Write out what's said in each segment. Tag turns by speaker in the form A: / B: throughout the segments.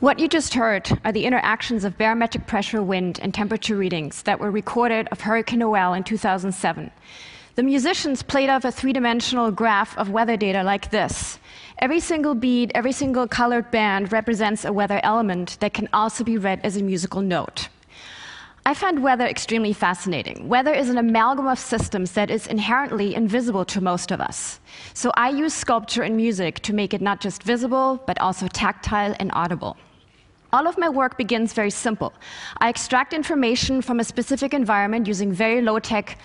A: What you just heard are the interactions of barometric pressure, wind, and temperature readings that were recorded of Hurricane Noel in 2007. The musicians played off a three-dimensional graph of weather data like this. Every single beat, every single colored band represents a weather element that can also be read as a musical note. I find weather extremely fascinating. Weather is an amalgam of systems that is inherently invisible to most of us. So I use sculpture and music to make it not just visible, but also tactile and audible. All of my work begins very simple. I extract information from a specific environment using very low-tech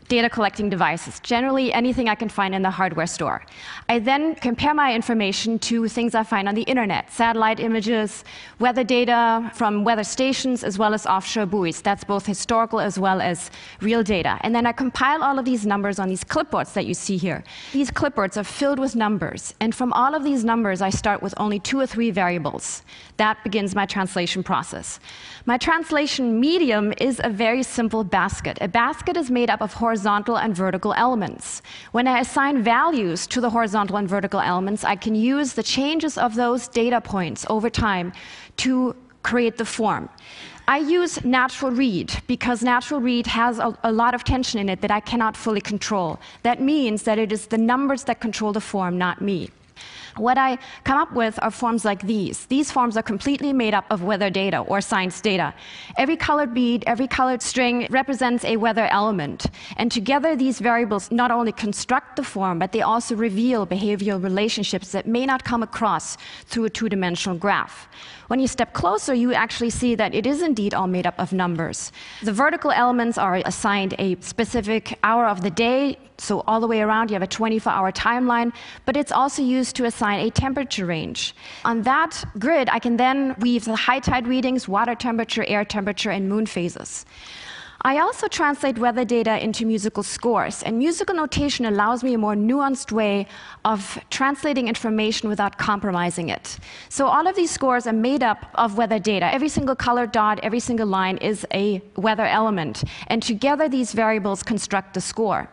A: data collecting devices, generally anything I can find in the hardware store. I then compare my information to things I find on the internet, satellite images, weather data from weather stations, as well as offshore buoys. That's both historical as well as real data. And then I compile all of these numbers on these clipboards that you see here. These clipboards are filled with numbers, and from all of these numbers, I start with only 2 or 3 variables. That begins my translation process. My translation medium is a very simple basket. A basket is made up of horizontal and vertical elements. When I assign values to the horizontal and vertical elements, I can use the changes of those data points over time to create the form. I use natural read because natural read has a lot of tension in it that I cannot fully control. That means that it is the numbers that control the form, not me. What I come up with are forms like these. These forms are completely made up of weather data or science data. Every colored bead, every colored string represents a weather element. And together, these variables not only construct the form, but they also reveal behavioral relationships that may not come across through a two-dimensional graph. When you step closer, you actually see that it is indeed all made up of numbers. The vertical elements are assigned a specific hour of the day, so all the way around you have a 24-hour timeline, but it's also used to assign a temperature range. On that grid, I can then weave the high tide readings, water temperature, air temperature, and moon phases. I also translate weather data into musical scores, and musical notation allows me a more nuanced way of translating information without compromising it. So all of these scores are made up of weather data. Every single colored dot, every single line is a weather element, and together these variables construct the score.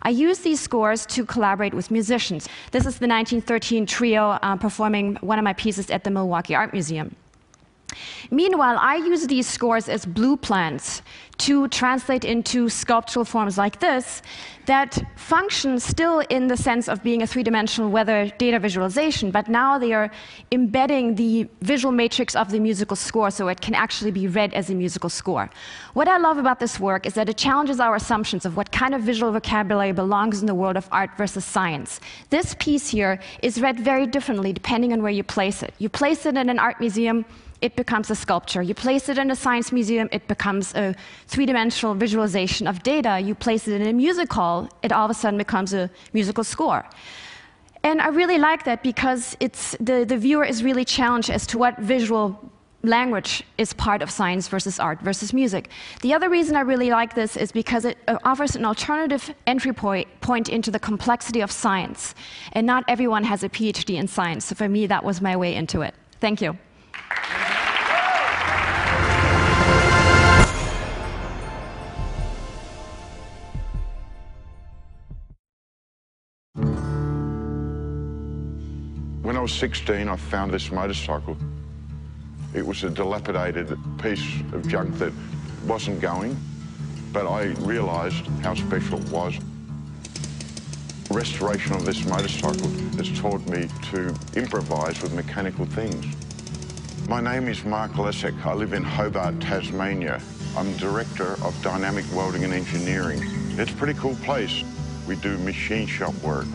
A: I use these scores to collaborate with musicians. This is the 1913 trio performing one of my pieces at the Milwaukee Art Museum. Meanwhile, I use these scores as blue plans to translate into sculptural forms like this that function still in the sense of being a three-dimensional weather data visualization, but now they are embedding the visual matrix of the musical score so it can actually be read as a musical score. What I love about this work is that it challenges our assumptions of what kind of visual vocabulary belongs in the world of art versus science. This piece here is read very differently depending on where you place it. You place it in an art museum, it becomes a sculpture. You place it in a science museum, it becomes a three-dimensional visualization of data. You place it in a music hall, it all of a sudden becomes a musical score. And I really like that because the viewer is really challenged as to what visual language is part of science versus art versus music. The other reason I really like this is because it offers an alternative entry point into the complexity of science. And not everyone has a PhD in science, so for me that was my way into it. Thank you.
B: When I was 16, I found this motorcycle. It was a dilapidated piece of junk that wasn't going, but I realized how special it was. Restoration of this motorcycle has taught me to improvise with mechanical things. My name is Mark Lesek. I live in Hobart, Tasmania. I'm Director of Dynamic Welding and Engineering. It's a pretty cool place. We do machine shop work.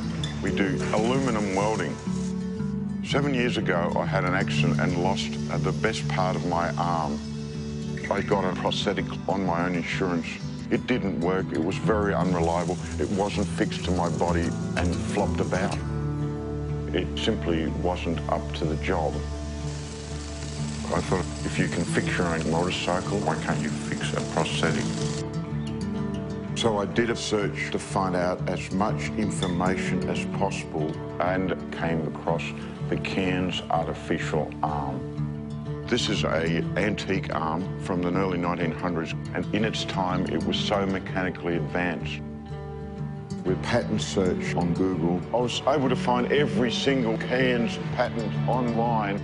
B: We do aluminum welding. 7 years ago, I had an accident and lost the best part of my arm. I got a prosthetic on my own insurance. It didn't work. It was very unreliable. It wasn't fixed to my body and flopped about. It simply wasn't up to the job. I thought, if you can fix your own motorcycle, why can't you fix a prosthetic? So I did a search to find out as much information as possible and came across the Cairns artificial arm. This is an antique arm from the early 1900s, and in its time it was so mechanically advanced. With patent search on Google, I was able to find every single Cairns patent online.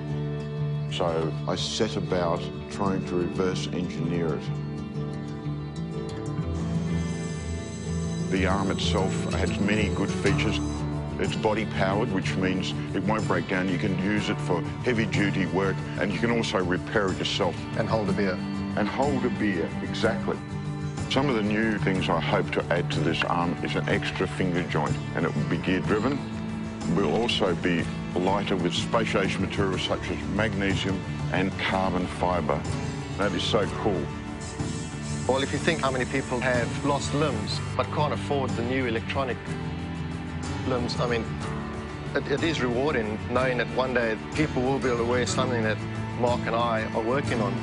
B: So I set about trying to reverse engineer it. The arm itself has many good features. It's body powered, which means it won't break down. You can use it for heavy duty work, and you can also repair it yourself.
C: And hold a beer.
B: And hold a beer, exactly. Some of the new things I hope to add to this arm is an extra finger joint, and it will be gear driven. Will also be lighter with space-age materials such as magnesium and carbon fibre. That is so cool.
C: Well, if you think how many people have lost limbs but can't afford the new electronic limbs, I mean, it is rewarding knowing that one day people will be able to wear something that Mark and I are working on.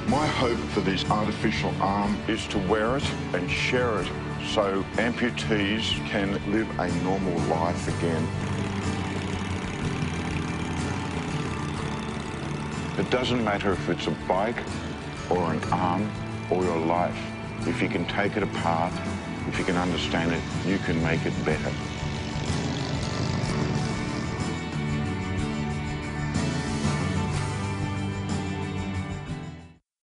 B: My hope for this artificial arm is to wear it and share it so amputees can live a normal life again. It doesn't matter if it's a bike or an arm or your life. If you can take it apart, if you can understand it, you can make it better.